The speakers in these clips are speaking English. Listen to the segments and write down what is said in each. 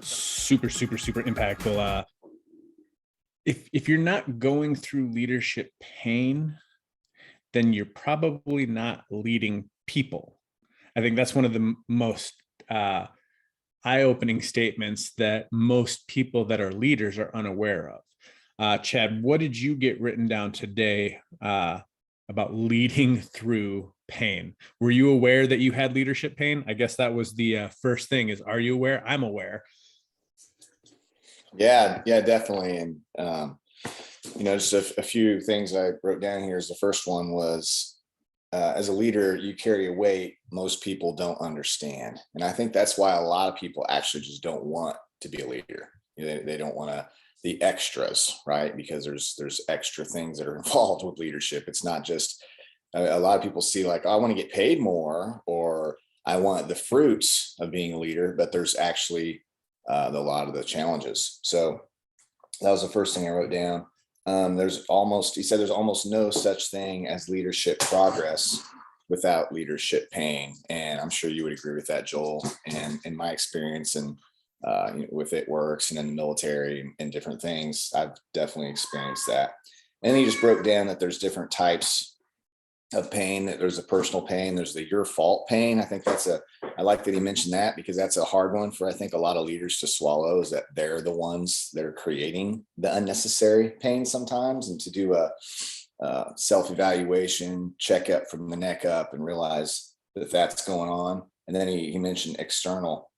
Super, super, super impactful. If you're not going through leadership pain, then you're probably not leading people. I think that's one of the most eye-opening statements that most people that are leaders are unaware of. Chad, what did you get written down today about leading through pain? Were you aware that you had leadership pain? I guess that was the first thing is, are you aware? I'm aware. Yeah, definitely. And, just a few things I wrote down here is the first one was, as a leader, you carry a weight most people don't understand. And I think that's why a lot of people actually just don't want to be a leader. They don't want the extras, right? Because there's extra things that are involved with leadership. It's not just, a lot of people see like, oh, I want to get paid more, or I want the fruits of being a leader, but there's actually a lot of the challenges. So that was the first thing I wrote down. He said there's almost no such thing as leadership progress without leadership pain. And I'm sure you would agree with that, Joel. And in my experience and with It Works and in the military and different things, I've definitely experienced that. And he just broke down that there's different types of pain. That there's a personal pain, there's the your fault pain. I think I like that he mentioned that, because that's a hard one for, I think, a lot of leaders to swallow, is that they're the ones that are creating the unnecessary pain sometimes. And to do a self-evaluation, check up from the neck up and realize that that's going on. And then he mentioned external,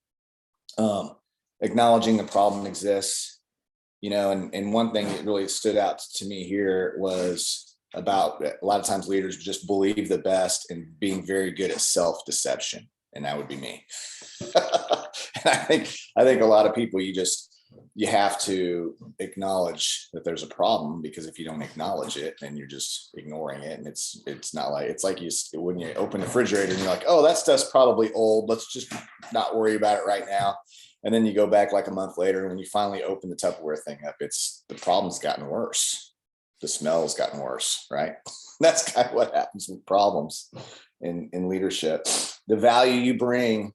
acknowledging the problem exists, and one thing that really stood out to me here was about a lot of times leaders just believe the best and being very good at self-deception. And that would be me. And I think a lot of people, you have to acknowledge that there's a problem, because if you don't acknowledge it, then you're just ignoring it. And it's like when you open the refrigerator and you're like, oh, that stuff's probably old, let's just not worry about it right now. And then you go back like a month later, and when you finally open the Tupperware thing up, the problem's gotten worse. The smell's gotten worse, right? That's kind of what happens with problems in leadership. The value you bring,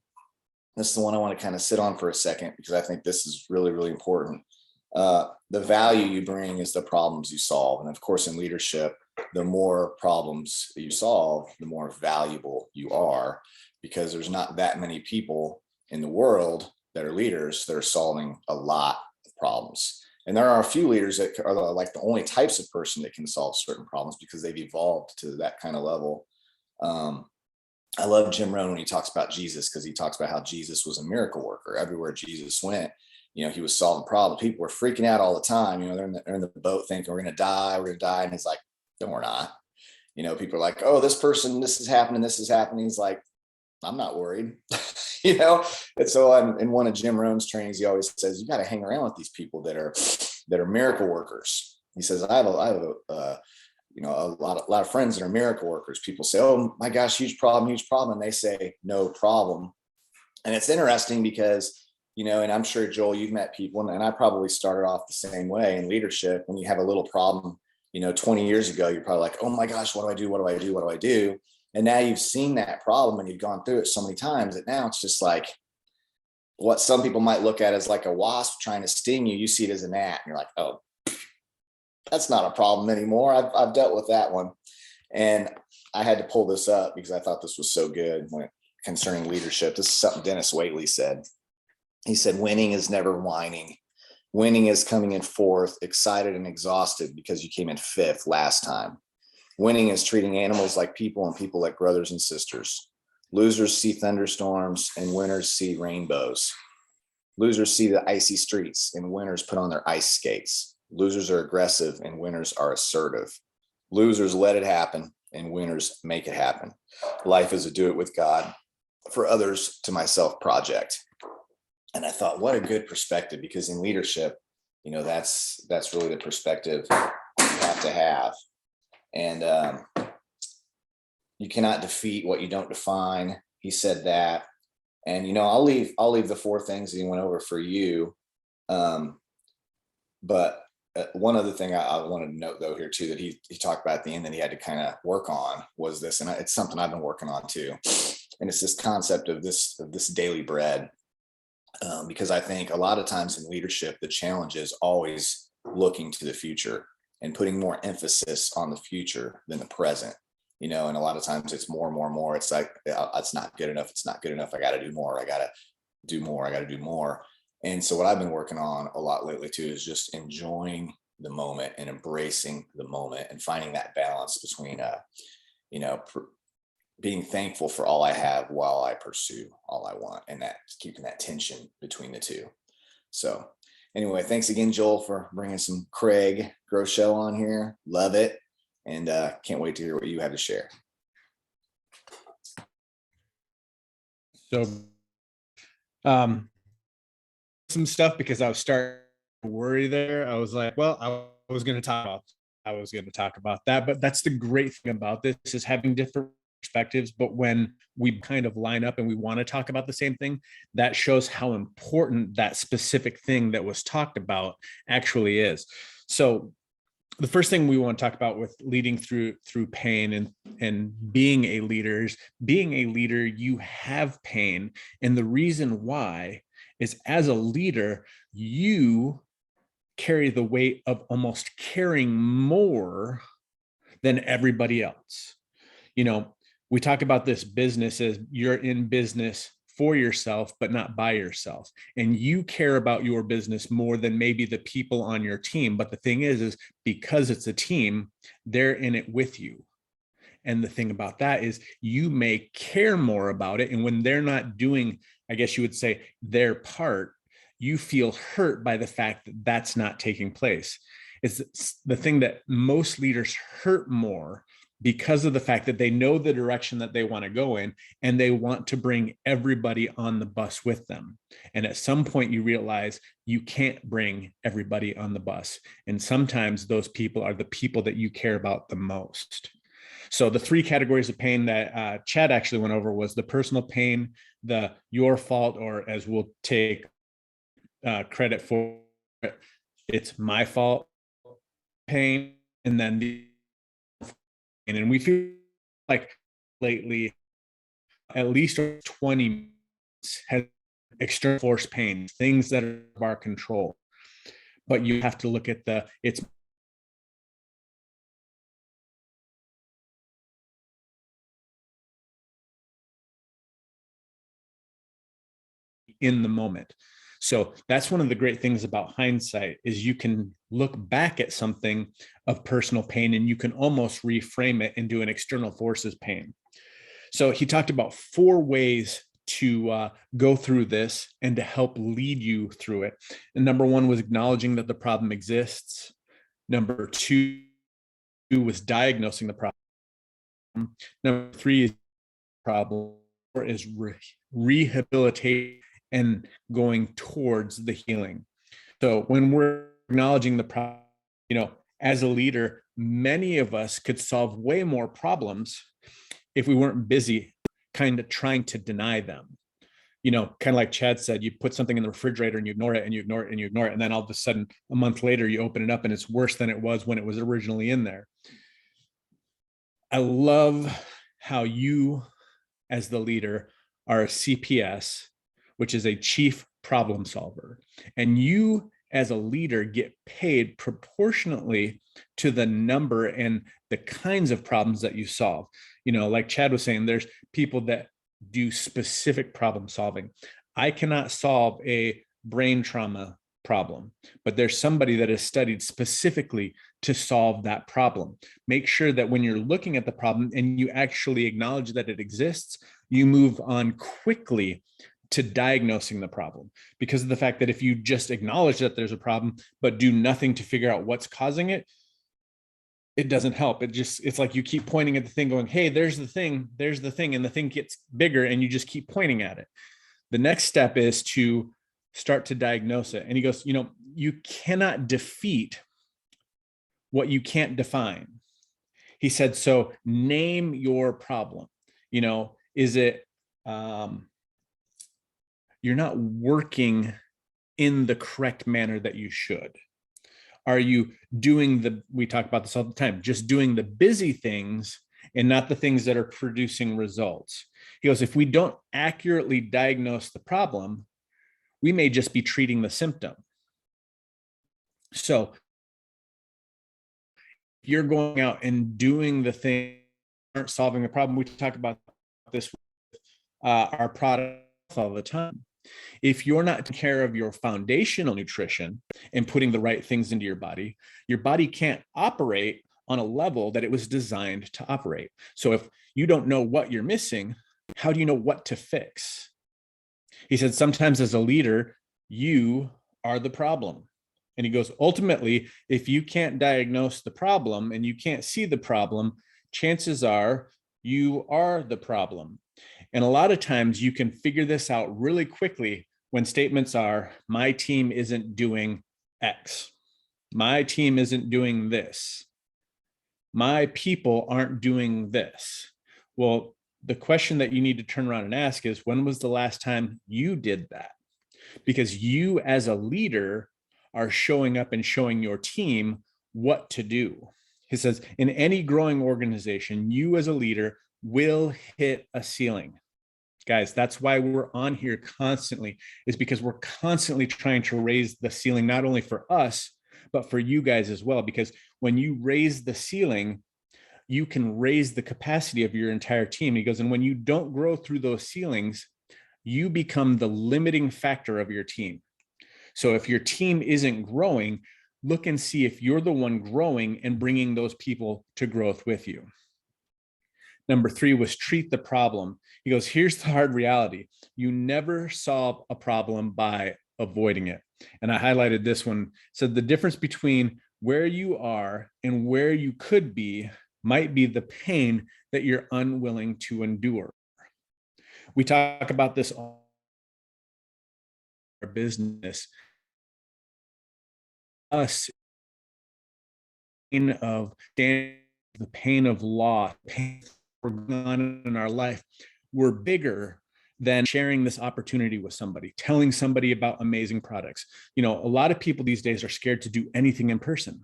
this is the one I want to kind of sit on for a second, because I think this is really, really important. The value you bring is the problems you solve. And of course, in leadership, the more problems you solve, the more valuable you are, because there's not that many people in the world that are leaders that are solving a lot of problems. And there are a few leaders that are like the only types of person that can solve certain problems, because they've evolved to that kind of level. I love Jim Rohn when he talks about Jesus, because he talks about how Jesus was a miracle worker. Everywhere Jesus went, he was solving problems. People were freaking out all the time. They're in the boat thinking we're going to die. And he's like, no, we're not. People are like, oh, this person, this is happening. He's like, I'm not worried. And so in one of Jim Rohn's trainings, he always says, you got to hang around with these people that are miracle workers. He says, I have a lot of friends that are miracle workers. People say, oh my gosh, huge problem. And they say, no problem. And it's interesting because, and I'm sure, Joel, you've met people, and I probably started off the same way in leadership. When you have a little problem, 20 years ago, you're probably like, oh my gosh, what do I do? What do I do? What do I do? And now you've seen that problem and you've gone through it so many times that now it's just like what some people might look at as like a wasp trying to sting you. You see it as a gnat, and you're like, oh, that's not a problem anymore. I've dealt with that one. And I had to pull this up because I thought this was so good concerning leadership. This is something Dennis Waitley said. He said, winning is never whining. Winning is coming in fourth, excited and exhausted because you came in fifth last time. Winning is treating animals like people and people like brothers and sisters. Losers see thunderstorms and winners see rainbows. Losers see the icy streets and winners put on their ice skates. Losers are aggressive and winners are assertive. Losers let it happen and winners make it happen. Life is a do it with God, for others to myself project. And I thought, what a good perspective, because in leadership, that's really the perspective you have to have. And you cannot defeat what you don't define. He said that. And, I'll leave the four things that he went over for you. But one other thing I wanted to note, though, here too, that he talked about at the end that he had to kind of work on was this, and it's something I've been working on too. And it's this concept of this daily bread. Because I think a lot of times in leadership, the challenge is always looking to the future and putting more emphasis on the future than the present. And a lot of times it's more and more and more. It's like, it's not good enough. It's not good enough. I got to do more. I got to do more. I got to do more. And so what I've been working on a lot lately too is just enjoying the moment and embracing the moment and finding that balance between, you know, being thankful for all I have while I pursue all I want, and that keeping that tension between the two. So anyway, thanks again, Joel, for bringing some Craig Groeschel on here. Love it. And can't wait to hear what you have to share. So some stuff, because I was starting to worry there. I was like, well, I was going to talk about that. But that's the great thing about this, is having different perspectives. But when we kind of line up and we want to talk about the same thing, that shows how important that specific thing that was talked about actually is. So the first thing we want to talk about with leading through pain and being a leader is, being a leader, you have pain. And the reason why is, as a leader, you carry the weight of almost caring more than everybody else. We talk about this business as you're in business for yourself, but not by yourself. And you care about your business more than maybe the people on your team. But the thing is because it's a team, they're in it with you. And the thing about that is, you may care more about it. And when they're not doing, I guess you would say, their part, you feel hurt by the fact that that's not taking place. It's the thing that most leaders hurt more, because of the fact that they know the direction that they want to go in, and they want to bring everybody on the bus with them. And at some point you realize you can't bring everybody on the bus. And sometimes those people are the people that you care about the most. So the three categories of pain that Chad actually went over was the personal pain, the your fault, or as we'll take credit for it, it's my fault pain, and then the, and we feel like lately at least 20 minutes has external force pain, things that are out of our control. But you have to look at it's in the moment. So that's one of the great things about hindsight, is you can look back at something of personal pain and you can almost reframe it into an external forces pain. So he talked about 4 ways to go through this and to help lead you through it. And number 1 was acknowledging that the problem exists. Number 2 was diagnosing the problem. Number 3 is problem. 4 is rehabilitate and going towards the healing. So when we're acknowledging the problem, as a leader, many of us could solve way more problems if we weren't busy kind of trying to deny them. Kind of like Chad said, you put something in the refrigerator and you ignore it and you ignore it and you ignore it. And then all of a sudden, a month later, you open it up and it's worse than it was when it was originally in there. I love how you, as the leader, are a CPS, which is a chief problem solver. And you, as a leader, get paid proportionately to the number and the kinds of problems that you solve. Like Chad was saying, there's people that do specific problem solving. I cannot solve a brain trauma problem, but there's somebody that is studied specifically to solve that problem. Make sure that when you're looking at the problem and you actually acknowledge that it exists, you move on quickly to diagnosing the problem, because of the fact that if you just acknowledge that there's a problem but do nothing to figure out what's causing it, it doesn't help. It's like you keep pointing at the thing going, hey, there's the thing, and the thing gets bigger and you just keep pointing at it. The next step is to start to diagnose it. And he goes, you cannot defeat what you can't define. He said, so name your problem. Is it you're not working in the correct manner that you should? Are you doing we talk about this all the time, just doing the busy things and not the things that are producing results? He goes, if we don't accurately diagnose the problem, We may just be treating the symptom. So if you're going out and doing the thing, aren't solving the problem. We talk about this with our product all the time. If you're not taking care of your foundational nutrition and putting the right things into your body can't operate on a level that it was designed to operate. So if you don't know what you're missing, how do you know what to fix? He said, sometimes as a leader, you are the problem. And he goes, ultimately, if you can't diagnose the problem and you can't see the problem, chances are you are the problem. And a lot of times you can figure this out really quickly when statements are, my team isn't doing X. My team isn't doing this. My people aren't doing this. Well, the question that you need to turn around and ask is, when was the last time you did that? Because you as a leader are showing up and showing your team what to do. He says, in any growing organization, you as a leader will hit a ceiling. Guys, that's why we're on here constantly, is because we're constantly trying to raise the ceiling, not only for us, but for you guys as well. Because when you raise the ceiling, you can raise the capacity of your entire team. He goes, and when you don't grow through those ceilings, you become the limiting factor of your team. So if your team isn't growing, look and see if you're the one growing and bringing those people to growth with you. Number 3 was treat the problem. He goes, here's the hard reality. You never solve a problem by avoiding it. And I highlighted this one. So the difference between where you are and where you could be might be the pain that you're unwilling to endure. We talk about this all in our business. Us, of the pain of loss, pain going on in our life, we're bigger than sharing this opportunity with somebody, telling somebody about amazing products. You know, a lot of people these days are scared to do anything in person.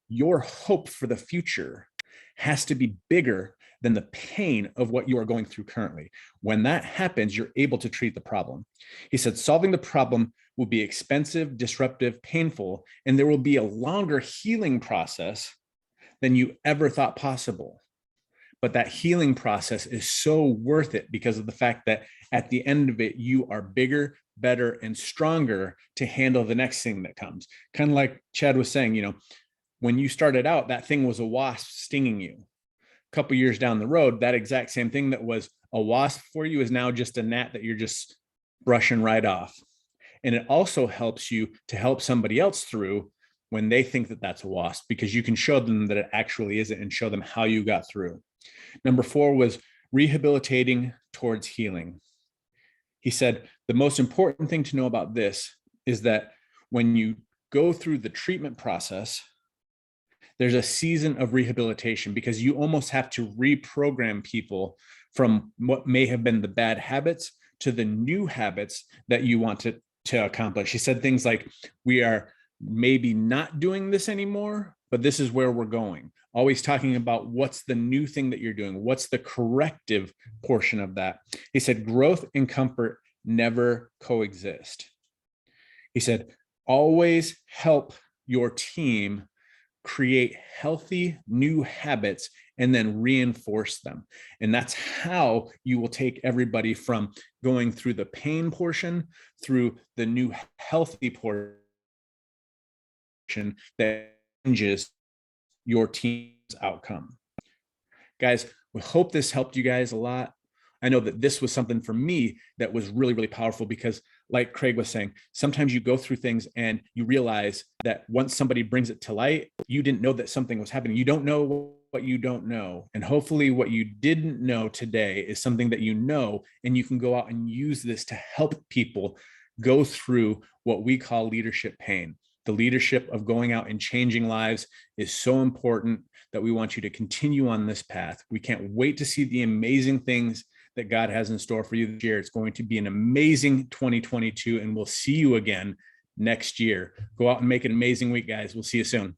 Your hope for the future has to be bigger than the pain of what you are going through currently. When that happens, you're able to treat the problem. He said, solving the problem will be expensive, disruptive, painful, and there will be a longer healing process than you ever thought possible. But that healing process is so worth it because of the fact that at the end of it, you are bigger, better, and stronger to handle the next thing that comes. Kind of like Chad was saying, you know, when you started out, that thing was a wasp stinging you. A couple years down the road, that exact same thing that was a wasp for you is now just a gnat that you're just brushing right off. And it also helps you to help somebody else through when they think that that's a wasp, because you can show them that it actually isn't and show them how you got through. Number 4 was rehabilitating towards healing. He said, the most important thing to know about this is that when you go through the treatment process, there's a season of rehabilitation, because you almost have to reprogram people from what may have been the bad habits to the new habits that you want to accomplish. He said things like, we are maybe not doing this anymore, but this is where we're going. Always talking about what's the new thing that you're doing, what's the corrective portion of that. He said, growth and comfort never coexist. He said, always help your team create healthy new habits and then reinforce them. And that's how you will take everybody from going through the pain portion through the new healthy portion that changes your team's outcome. Guys, we hope this helped you guys a lot. I know that this was something for me that was really, really powerful, because like Craig was saying, sometimes you go through things and you realize that once somebody brings it to light, you didn't know that something was happening. You don't know what you don't know. And hopefully what you didn't know today is something that you know, and you can go out and use this to help people go through what we call leadership pain. The leadership of going out and changing lives is so important that we want you to continue on this path. We can't wait to see the amazing things that God has in store for you this year. It's going to be an amazing 2022, and we'll see you again next year. Go out and make an amazing week, guys. We'll see you soon.